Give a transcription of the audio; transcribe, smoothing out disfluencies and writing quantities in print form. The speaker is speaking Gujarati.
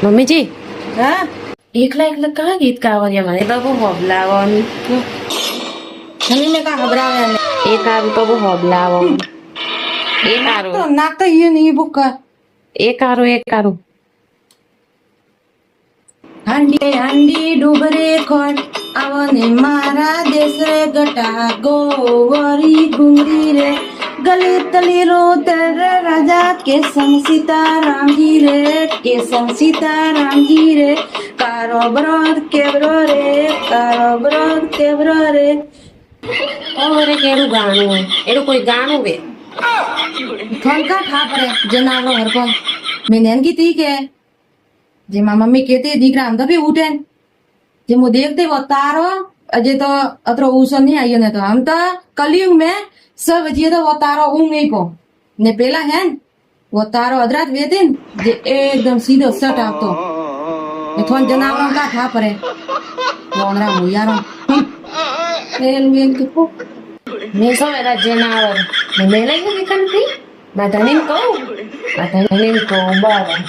મમ્મીજી હા એકલા એકલા કયા ગીત ગાવા મને તો બહુ હોબલાવાનું મને કા ખબરાવે ને એક હારું તો બહુ હોબલાવાનું એક હારું નાક તો ઈ ની બુક એક હારું હાંડી હાંડી ડુબરે ખોટ આવને મારા દેશ રે ગટા ગોવરી ગુંગરી રે ગલે તલી રો તેર રાજા કેસમ સીતારામજી રે કારો બ્રોદ કેબરો રે ઓરે કેરું ગાણું હોય એનું કોઈ ગાણું બે થોન કા ઠા પડે જનાવરો હરકો મેં નેન કીધી કે જે મારી મમ્મી કહેતી દીકરા આમ તો બી ઉઠે ને જે હું દેખતી वो तारो अजय तो अतरो ऊसो नहीं आई ने तो हम तो कलयुग में सब अजय तो वो तारो ऊंग नहीं को ने पेला है न वो तारो अदरात वेती न जे एकदम सीधो सट આવતો ને થોન જનાવરો કા ઠા પડે મોનરા મુયારો મેલ કે કો મેં સૌ એના જનાવર મેં લઈ ગઈ કંઠી માતા ને કહું બાબા